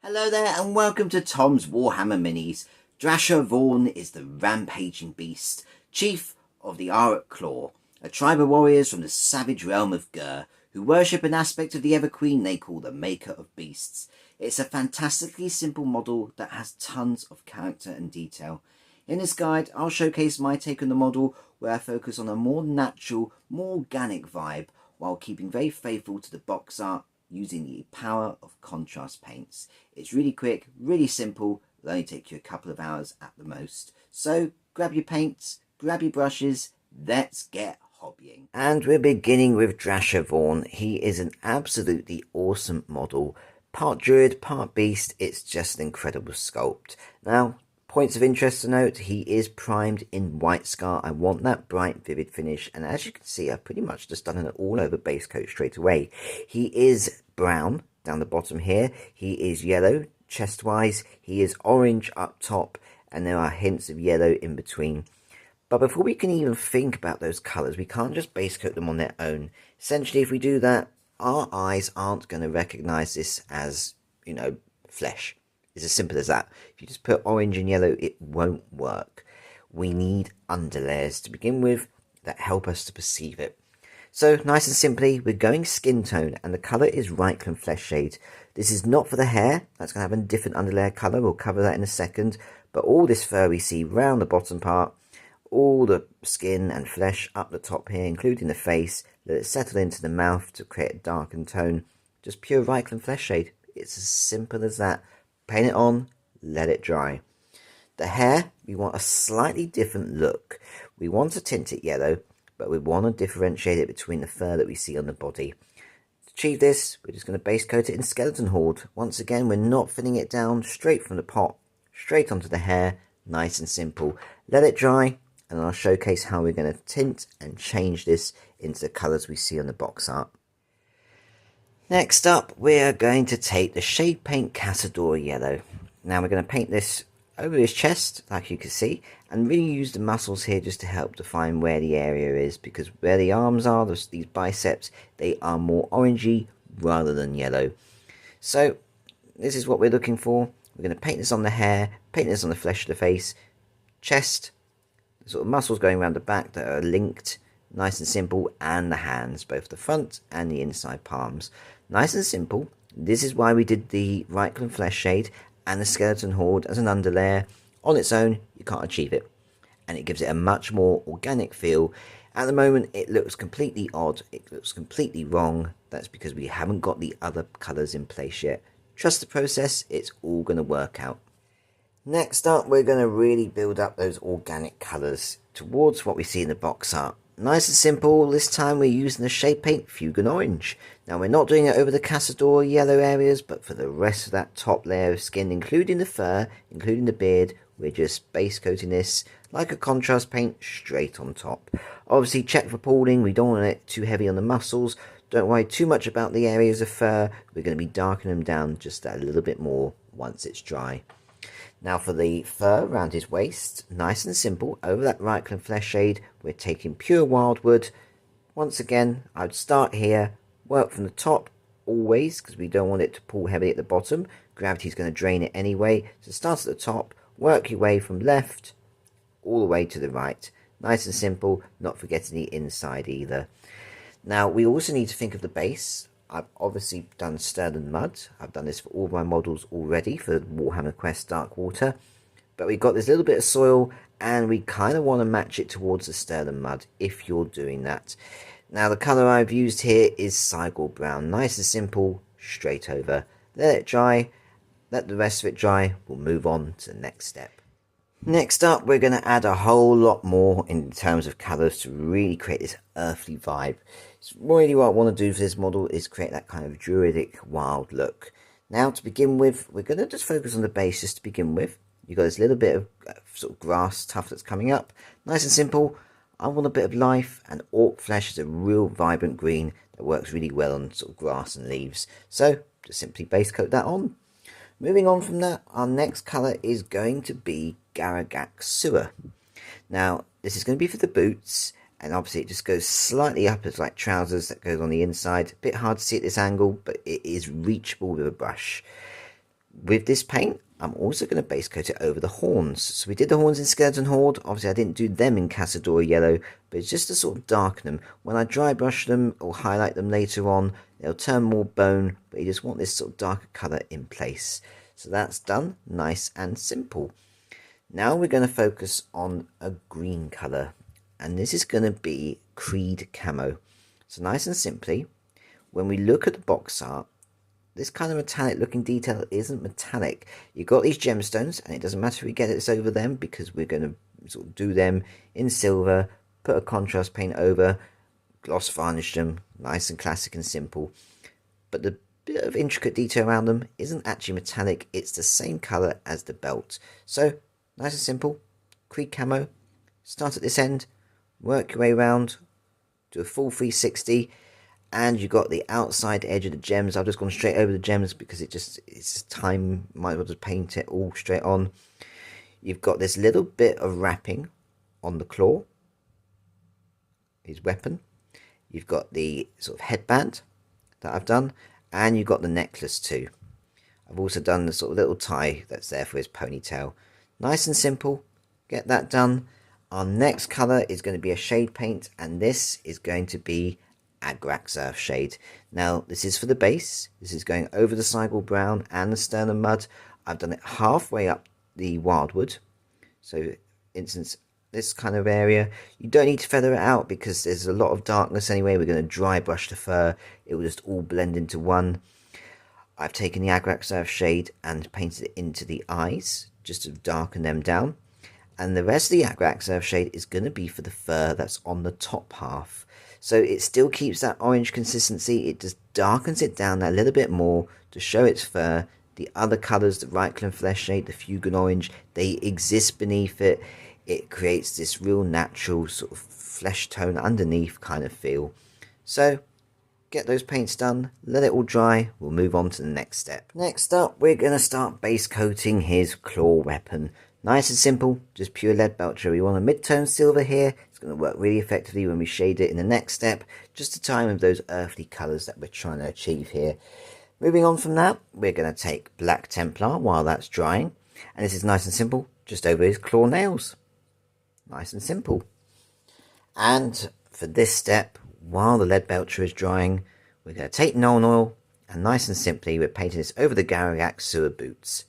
Hello there and welcome to Tom's Warhammer Minis. Drasher Vorn is the rampaging beast, chief of the Ardcoat, a tribe of warriors from the savage realm of Gur, who worship an aspect of the Everqueen they call the Maker of Beasts. It's a fantastically simple model that has tons of character and detail. In this guide, I'll showcase my take on the model, where I focus on a more natural, more organic vibe, while keeping very faithful to the box art, using the power of contrast paints. It's really quick, really simple, it'll only take you a couple of hours at the most. So grab your paints, grab your brushes, let's get hobbying. And we're beginning with Drasher Vorn. He is an absolutely awesome model. Part druid, part beast, it's just an incredible sculpt. Now, points of interest to note, he is primed in white scar. I want that bright, vivid finish, and as you can see, I've pretty much just done an all-over base coat straight away. He is brown down the bottom here, he is yellow chest-wise, he is orange up top, and there are hints of yellow in between. But before we can even think about those colours, we can't just base coat them on their own. Essentially, if we do that, our eyes aren't going to recognise this as, flesh. It's as simple as that. If you just put orange and yellow, it won't work. We need underlayers to begin with that help us to perceive it. So, nice and simply, we're going skin tone, and the colour is Reikland Fleshshade. This is not for the hair. That's going to have a different underlayer colour. We'll cover that in a second. But all this fur we see round the bottom part, all the skin and flesh up the top here, including the face, let it settle into the mouth to create a darkened tone. Just pure Reikland Fleshshade. It's as simple as that. Paint it on, let it dry. The hair, we want a slightly different look. We want to tint it yellow, but we want to differentiate it between the fur that we see on the body. To achieve this, we're just going to base coat it in Skeleton Horde. Once again, we're not thinning it down straight from the pot, straight onto the hair, nice and simple. Let it dry, and I'll showcase how we're going to tint and change this into the colours we see on the box art. Next up, we're going to take the shade paint Cassadora Yellow. Now we're going to paint this over his chest, like you can see, and really use the muscles here just to help define where the area is, because where the arms are, these biceps, they are more orangey rather than yellow. So this is what we're looking for. We're going to paint this on the hair, paint this on the flesh of the face, chest, the sort of muscles going around the back that are linked, nice and simple, and the hands, both the front and the inside palms. Nice and simple. This is why we did the Reikland Fleshshade and the Skeleton Horde as an underlayer. On its own, you can't achieve it. And it gives it a much more organic feel. At the moment, it looks completely odd. It looks completely wrong. That's because we haven't got the other colours in place yet. Trust the process. It's all going to work out. Next up, we're going to really build up those organic colours towards what we see in the box art. Nice and simple. This time we're using the shade paint Fuegan Orange. Now we're not doing it over the Cassadora Yellow areas, but for the rest of that top layer of skin, including the fur, including the beard, we're just base coating this like a contrast paint straight on top. Obviously check for pooling. We don't want it too heavy on the muscles. Don't worry too much about the areas of fur. We're going to be darkening them down just a little bit more once it's dry. Now for the fur around his waist, nice and simple, over that Reikland Fleshshade, we're taking pure Wyldwood. Once again, I'd start here, work from the top, always, because we don't want it to pull heavily at the bottom. Gravity's going to drain it anyway, so start at the top, work your way from left, all the way to the right. Nice and simple, not forgetting the inside either. Now, we also need to think of the base. I've obviously done Stirland Mud. I've done this for all my models already for Warhammer Quest Darkwater. But we've got this little bit of soil, and we kind of want to match it towards the Stirland Mud if you're doing that. Now, the colour I've used here is Cygor Brown. Nice and simple, straight over. Let it dry. Let the rest of it dry. We'll move on to the next step. Next up, we're going to add a whole lot more in terms of colours to really create this earthly vibe. So really what I want to do for this model is create that kind of druidic, wild look. Now to begin with, we're going to just focus on the base just to begin with. You've got this little bit of sort of grass tuft that's coming up. Nice and simple. I want a bit of life, and Ork Flesh is a real vibrant green that works really well on sort of grass and leaves. So just simply base coat that on. Moving on from that, our next colour is going to be Garaghak Sewer. Now, this is going to be for the boots, and obviously it just goes slightly up as like trousers that goes on the inside. A bit hard to see at this angle, but it is reachable with a brush. With this paint, I'm also going to base coat it over the horns. So we did the horns in Skeleton Horde. Obviously, I didn't do them in Cassadora Yellow, but it's just to sort of darken them. When I dry brush them or highlight them later on, they'll turn more bone, but you just want this sort of darker colour in place. So that's done, nice and simple. Now we're going to focus on a green colour, and this is going to be Creed Camo. So nice and simply, when we look at the box art, this kind of metallic looking detail isn't metallic. You've got these gemstones, and it doesn't matter if we get this over them, because we're going to sort of do them in silver, put a contrast paint over, gloss varnish them, nice and classic and simple. But the bit of intricate detail around them isn't actually metallic, it's the same colour as the belt. So, nice and simple, Creed Camo, start at this end, work your way around, do a full 360, and you've got the outside edge of the gems. I've just gone straight over the gems because it's time, might as well just paint it all straight on. You've got this little bit of wrapping on the claw, his weapon. You've got the sort of headband that I've done, and you've got the necklace too. I've also done the sort of little tie that's there for his ponytail. Nice and simple, get that done. Our next colour is going to be a shade paint, and this is going to be Agrax Earthshade. Now, this is for the base. This is going over the Cygor Brown and the Stirland Mud. I've done it halfway up the Wyldwood. So, instance, this kind of area. You don't need to feather it out because there's a lot of darkness anyway. We're going to dry brush the fur. It will just all blend into one. I've taken the Agrax Earthshade and painted it into the eyes, just to darken them down. And the rest of the Agrax Earthshade is going to be for the fur that's on the top half. So it still keeps that orange consistency. It just darkens it down a little bit more to show its fur. The other colours, the Reikland Fleshshade, the Fuegan Orange, they exist beneath it. It creates this real natural sort of flesh tone underneath kind of feel. So get those paints done, let it all dry, we'll move on to the next step. Next up, we're going to start base coating his claw weapon. Nice and simple, just pure Leadbelcher. We want a mid-tone silver here. It's going to work really effectively when we shade it in the next step, just to time with those earthly colours that we're trying to achieve here. Moving on from that, we're going to take Black Templar while that's drying. And this is nice and simple, just over his claw nails. Nice and simple. And for this step, while the Leadbelcher is drying, we're going to take Nuln Oil, and nice and simply, we're painting this over the Garaghak sewer boots.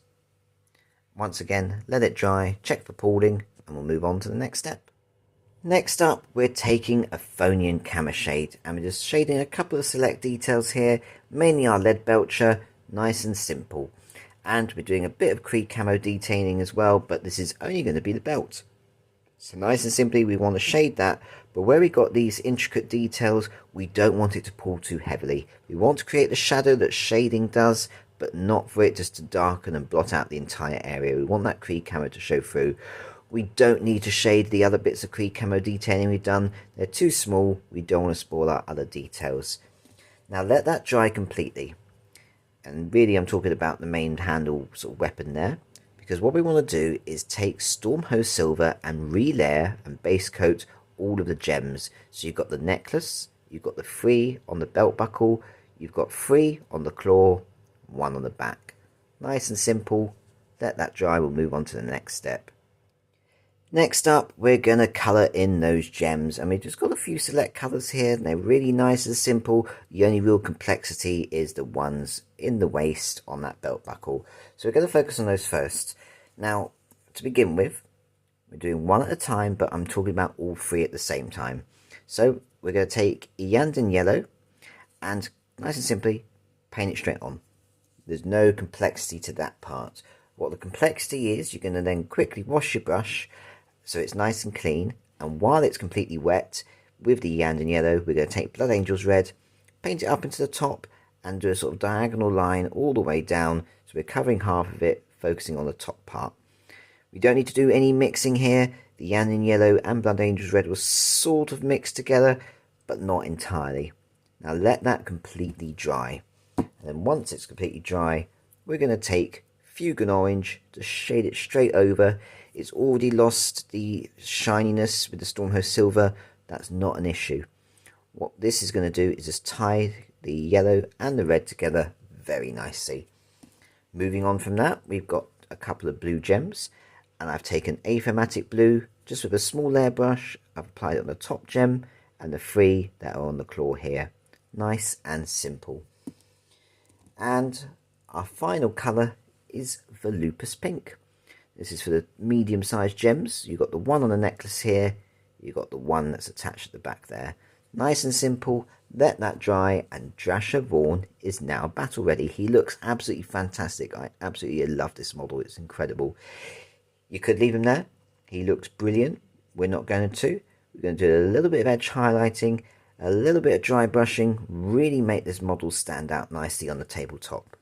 Once again, let it dry, check for pooling, and we'll move on to the next step. Next up, we're taking Athonian Camoshade, and we're just shading a couple of select details here, mainly our Leadbelcher, nice and simple. And we're doing a bit of Creed Camo detailing as well, but this is only going to be the belt. So nice and simply, we want to shade that, but where we got these intricate details, we don't want it to pull too heavily. We want to create the shadow that shading does, but not for it just to darken and blot out the entire area. We want that Creed Camo to show through. We don't need to shade the other bits of Creed Camo detailing we've done. They're too small. We don't want to spoil our other details. Now let that dry completely. And really I'm talking about the main handle sort of weapon there. Because what we want to do is take Stormhost Silver and relayer and base coat all of the gems. So you've got the necklace, you've got the 3 on the belt buckle, you've got 3 on the claw, 1 on the back. Nice and simple. Let that dry, we'll move on to the next step. Next up, we're going to colour in those gems, and we've just got a few select colours here, and they're really nice and simple. The only real complexity is the ones in the waist on that belt buckle. So we're going to focus on those first. Now, to begin with, we're doing one at a time, but I'm talking about all 3 at the same time. So we're going to take Iyanden Yellow, and nice and simply, paint it straight on. There's no complexity to that part. What the complexity is, you're going to then quickly wash your brush so it's nice and clean. And while it's completely wet, with the Iyanden Yellow, we're going to take Blood Angel's Red, paint it up into the top, and do a sort of diagonal line all the way down. So we're covering half of it, focusing on the top part. We don't need to do any mixing here. The Iyanden Yellow and Blood Angel's Red will sort of mix together, but not entirely. Now let that completely dry. And then once it's completely dry, we're going to take Fuegan Orange to shade it straight over. It's already lost the shininess with the Stormhost Silver. That's not an issue. What this is going to do is just tie the yellow and the red together very nicely. Moving on from that, we've got a couple of blue gems, and I've taken Aethermatic Blue just with a small layer brush. I've applied it on the top gem and the 3 that are on the claw here. Nice and simple. And our final colour is Volupus Pink. This is for the medium-sized gems. You've got the one on the necklace here. You've got the one that's attached at the back there. Nice and simple. Let that dry, and Drasher Vorn is now battle ready. He looks absolutely fantastic. I absolutely love this model. It's incredible. You could leave him there. He looks brilliant. We're not going to. We're going to do a little bit of edge highlighting, a little bit of dry brushing, really make this model stand out nicely on the tabletop.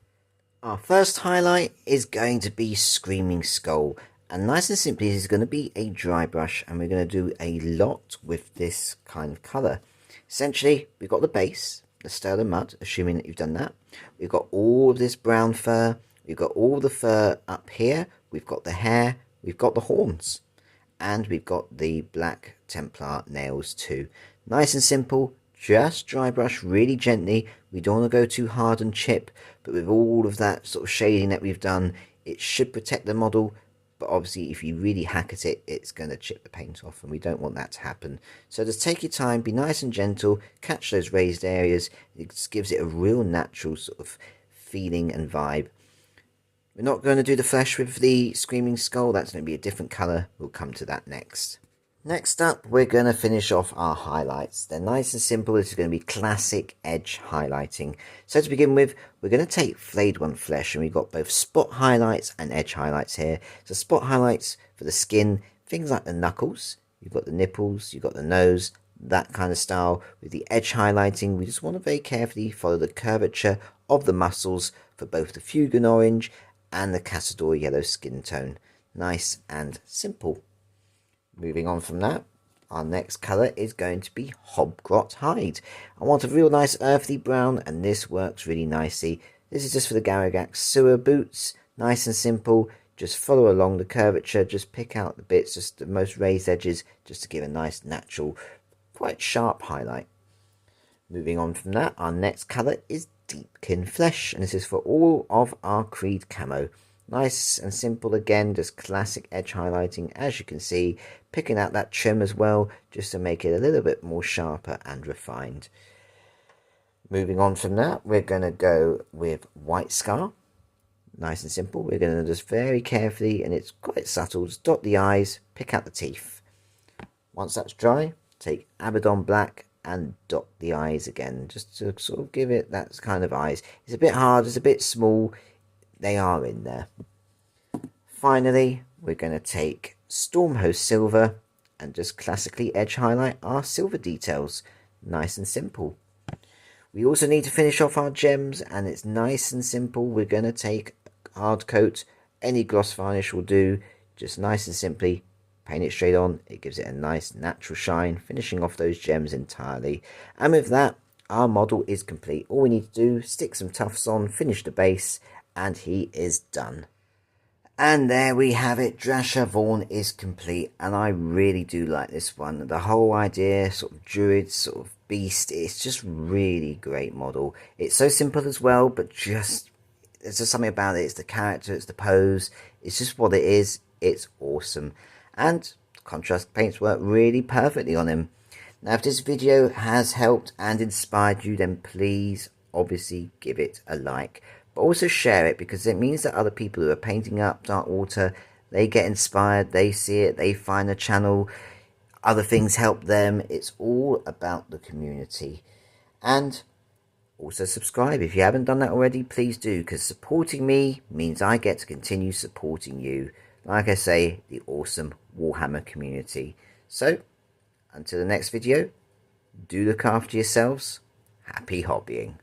Our first highlight is going to be Screaming Skull. And nice and simply, this is going to be a dry brush, and we're going to do a lot with this kind of colour. Essentially, we've got the base, the Stirland Mud, assuming that you've done that. We've got all of this brown fur. We've got all the fur up here. We've got the hair. We've got the horns. And we've got the black Templar nails too. Nice and simple. Just dry brush really gently. We don't want to go too hard and chip. But with all of that sort of shading that we've done, it should protect the model. But obviously, if you really hack at it, it's going to chip the paint off, and we don't want that to happen. So just take your time, be nice and gentle, catch those raised areas. It just gives it a real natural sort of feeling and vibe. We're not going to do the flesh with the Screaming Skull. That's going to be a different colour. We'll come to that next. Next up, we're going to finish off our highlights. They're nice and simple. This is going to be classic edge highlighting. So to begin with, we're going to take Flayed One Flesh, and we've got both spot highlights and edge highlights here. So spot highlights for the skin, things like the knuckles, you've got the nipples, you've got the nose, that kind of style. With the edge highlighting, we just want to very carefully follow the curvature of the muscles for both the Fuegan Orange and the Cassadora Yellow skin tone. Nice and simple. Moving on from that, our next colour is going to be Hobgrot Hide. I want a real nice earthy brown, and this works really nicely. This is just for the Garaghak sewer boots. Nice and simple. Just follow along the curvature. Just pick out the bits, just the most raised edges, just to give a nice, natural, quite sharp highlight. Moving on from that, our next colour is Deepkin Flesh, and this is for all of our Creed camo. Nice and simple again, just classic edge highlighting, as you can see, picking out that trim as well, just to make it a little bit more sharper and refined. Moving on from that, we're going to go with White Scar. Nice and simple, we're going to just very carefully, and it's quite subtle, just dot the eyes, pick out the teeth. Once that's dry, take Abaddon Black and dot the eyes again, just to sort of give it that kind of eyes. It's a bit hard, it's a bit small. They are in there. Finally, we're going to take Stormhost Silver and just classically edge highlight our silver details. Nice and simple. We also need to finish off our gems, and it's nice and simple. We're going to take Ardcoat. Any gloss varnish will do. Just nice and simply paint it straight on. It gives it a nice natural shine, finishing off those gems entirely. And with that, our model is complete. All we need to do, stick some tufts on, finish the base, and he is done. And there we have it. Drasher Vorn is complete, and I really do like this one. The whole idea, sort of druid, sort of beast, it's just really great model. It's so simple as well, but just there's just something about it. It's the character, it's the pose, it's just what it is. It's awesome, and contrast paints work really perfectly on him. Now, if this video has helped and inspired you, then please obviously give it a like. But also share it, because it means that other people who are painting up Darkwater, they get inspired, they see it, they find the channel, other things help them. It's all about the community. And also subscribe. If you haven't done that already, please do, because supporting me means I get to continue supporting you. Like I say, the awesome Warhammer community. So, until the next video, do look after yourselves. Happy hobbying.